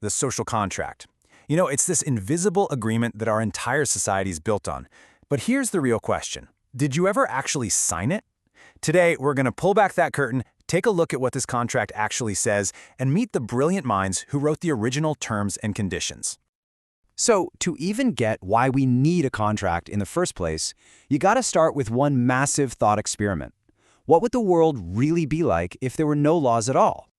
the social contract. It's this invisible agreement that our entire society is built on. But here's the real question. Did you ever actually sign it? Today, we're going to pull back that curtain, take a look at what this contract actually says, and meet the brilliant minds who wrote the original terms and conditions. So, to even get why we need a contract in the first place, you gotta start with one massive thought experiment. What would the world really be like if there were no laws at all?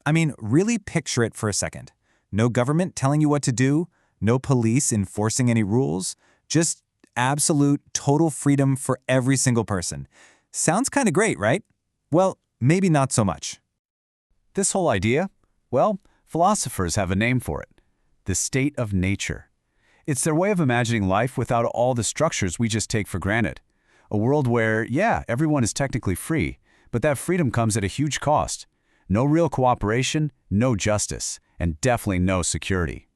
I mean, really picture it for a second. No government telling you what to do, no police enforcing any rules, just absolute, total freedom for every single person. Sounds kind of great, right? Well, maybe not so much. This whole idea? Well, philosophers have a name for it. The state of nature. It's their way of imagining life without all the structures we just take for granted. A world where, yeah, everyone is technically free, but that freedom comes at a huge cost. No real cooperation, no justice, and definitely no security.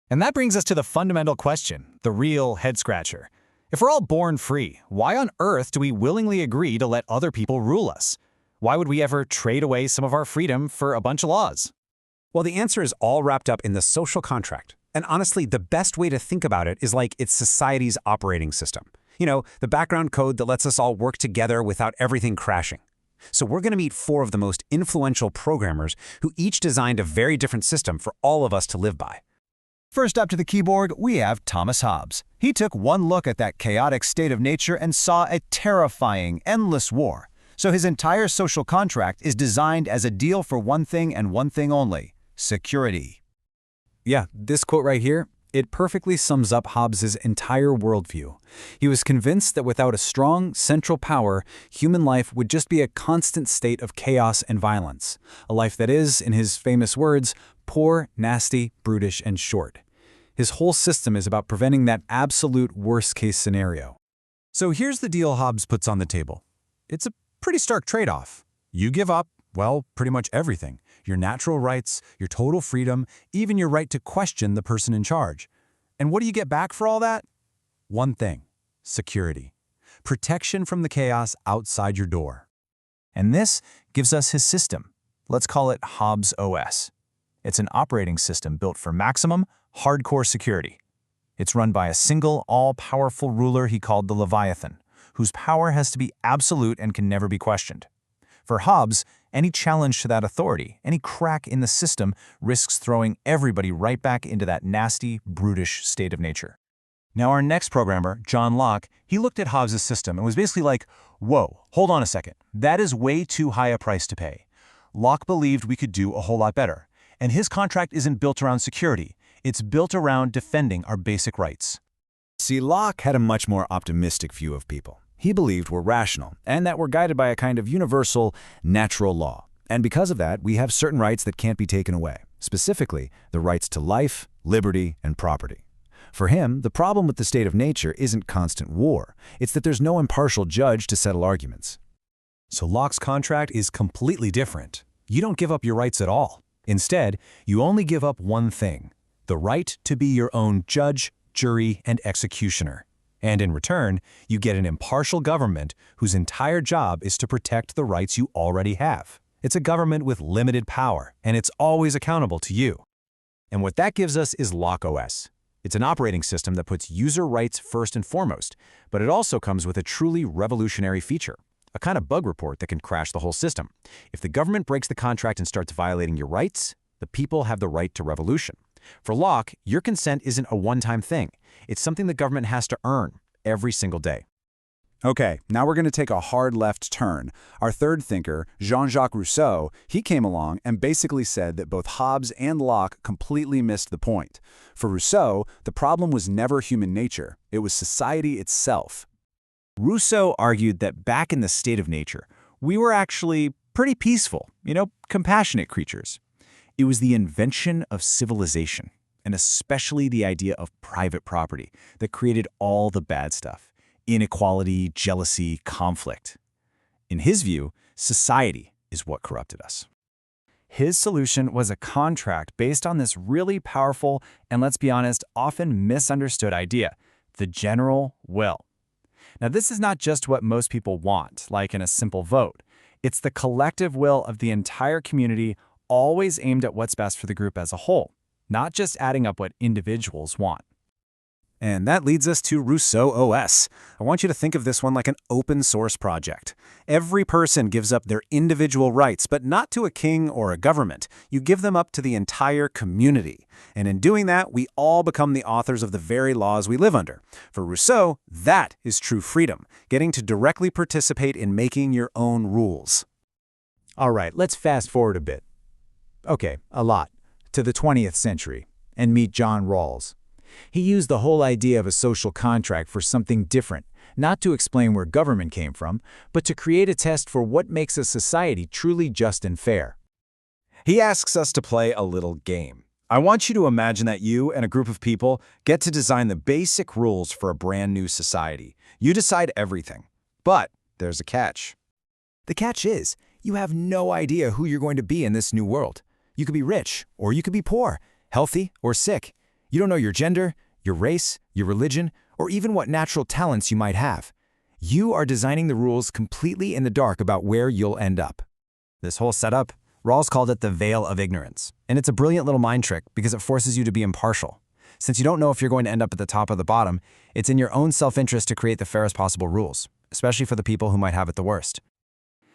And that brings us to the fundamental question, the real head-scratcher. If we're all born free, why on earth do we willingly agree to let other people rule us? Why would we ever trade away some of our freedom for a bunch of laws? Well, the answer is all wrapped up in the social contract. And honestly, the best way to think about it is like it's society's operating system. The background code that lets us all work together without everything crashing. So we're going to meet 4 of the most influential programmers who each designed a very different system for all of us to live by. First up to the keyboard, we have Thomas Hobbes. He took one look at that chaotic state of nature and saw a terrifying, endless war. So his entire social contract is designed as a deal for one thing and one thing only: security. Yeah, this quote right here, it perfectly sums up Hobbes's entire worldview. He was convinced that without a strong central power, human life would just be a constant state of chaos and violence. A life that is, in his famous words, poor, nasty, brutish, and short. His whole system is about preventing that absolute worst-case scenario. So here's the deal Hobbes puts on the table. It's a pretty stark trade-off. You give up, well, pretty much everything. Your natural rights, your total freedom, even your right to question the person in charge. And what do you get back for all that? One thing: security. Protection from the chaos outside your door. And this gives us his system. Let's call it Hobbes OS. It's an operating system built for maximum, hardcore security. It's run by a single, all-powerful ruler he called the Leviathan, whose power has to be absolute and can never be questioned. For Hobbes, any challenge to that authority, any crack in the system, risks throwing everybody right back into that nasty, brutish state of nature. Now our next programmer, John Locke, he looked at Hobbes' system and was basically like, whoa, hold on a second, that is way too high a price to pay. Locke believed we could do a whole lot better, and his contract isn't built around security, it's built around defending our basic rights. See, Locke had a much more optimistic view of people. He believed we're rational, and that we're guided by a kind of universal, natural law. And because of that, we have certain rights that can't be taken away, specifically the rights to life, liberty, and property. For him, the problem with the state of nature isn't constant war. It's that there's no impartial judge to settle arguments. So Locke's contract is completely different. You don't give up your rights at all. Instead, you only give up one thing: the right to be your own judge, jury, and executioner. And in return, you get an impartial government whose entire job is to protect the rights you already have. It's a government with limited power, and it's always accountable to you. And what that gives us is Locke OS. It's an operating system that puts user rights first and foremost, but it also comes with a truly revolutionary feature, a kind of bug report that can crash the whole system. If the government breaks the contract and starts violating your rights, the people have the right to revolution. For Locke, your consent isn't a one-time thing. It's something the government has to earn every single day. Okay, now we're going to take a hard left turn. Our third thinker, Jean-Jacques Rousseau, he came along and basically said that both Hobbes and Locke completely missed the point. For Rousseau, the problem was never human nature. It was society itself. Rousseau argued that back in the state of nature, we were actually pretty peaceful, compassionate creatures. It was the invention of civilization, and especially the idea of private property, that created all the bad stuff: inequality, jealousy, conflict. In his view, society is what corrupted us. His solution was a contract based on this really powerful and, let's be honest, often misunderstood idea: the general will. Now, this is not just what most people want, like in a simple vote. It's the collective will of the entire community, always aimed at what's best for the group as a whole. not just adding up what individuals want. And that leads us to Rousseau OS. I want you to think of this one like an open source project. Every person gives up their individual rights, but not to a king or a government. You give them up to the entire community. And in doing that, we all become the authors of the very laws we live under. For Rousseau, that is true freedom, getting to directly participate in making your own rules. All right, let's fast forward a bit. Okay, a lot. To the 20th century, and meet John Rawls. He used the whole idea of a social contract for something different, not to explain where government came from, but to create a test for what makes a society truly just and fair. He asks us to play a little game. I want you to imagine that you and a group of people get to design the basic rules for a brand new society. You decide everything. But there's a catch. The catch is, you have no idea who you're going to be in this new world. You could be rich, or you could be poor, healthy or sick. You don't know your gender, your race, your religion, or even what natural talents you might have. You are designing the rules completely in the dark about where you'll end up. This whole setup, Rawls called it the veil of ignorance. And it's a brilliant little mind trick because it forces you to be impartial. Since you don't know if you're going to end up at the top or the bottom, it's in your own self-interest to create the fairest possible rules, especially for the people who might have it the worst.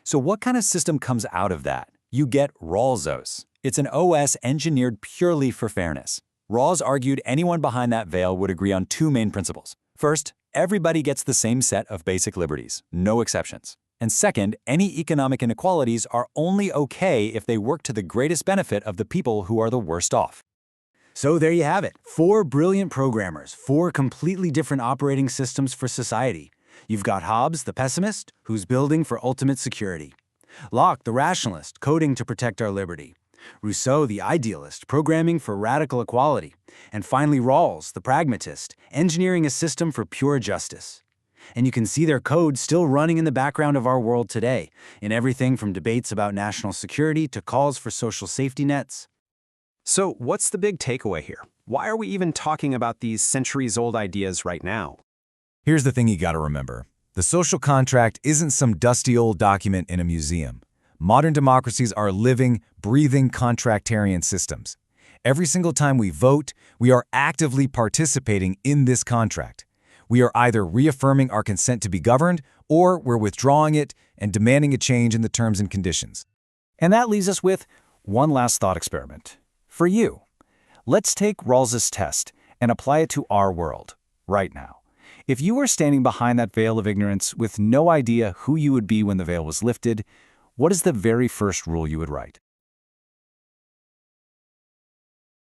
So what kind of system comes out of that? You get Rawlsos. It's an OS engineered purely for fairness. Rawls argued anyone behind that veil would agree on two main principles. First, everybody gets the same set of basic liberties, no exceptions. And second, any economic inequalities are only okay if they work to the greatest benefit of the people who are the worst off. So there you have it. 4 brilliant programmers, 4 completely different operating systems for society. You've got Hobbes, the pessimist, who's building for ultimate security. Locke, the rationalist, coding to protect our liberty. Rousseau, the idealist, programming for radical equality. And finally Rawls, the pragmatist, engineering a system for pure justice. And you can see their code still running in the background of our world today, in everything from debates about national security to calls for social safety nets. So what's the big takeaway here? Why are we even talking about these centuries-old ideas right now? Here's the thing you gotta remember. The social contract isn't some dusty old document in a museum. Modern democracies are living, breathing contractarian systems. Every single time we vote, we are actively participating in this contract. We are either reaffirming our consent to be governed, or we're withdrawing it and demanding a change in the terms and conditions. And that leaves us with one last thought experiment. For you, let's take Rawls's test and apply it to our world, right now. If you were standing behind that veil of ignorance with no idea who you would be when the veil was lifted, what is the very first rule you would write?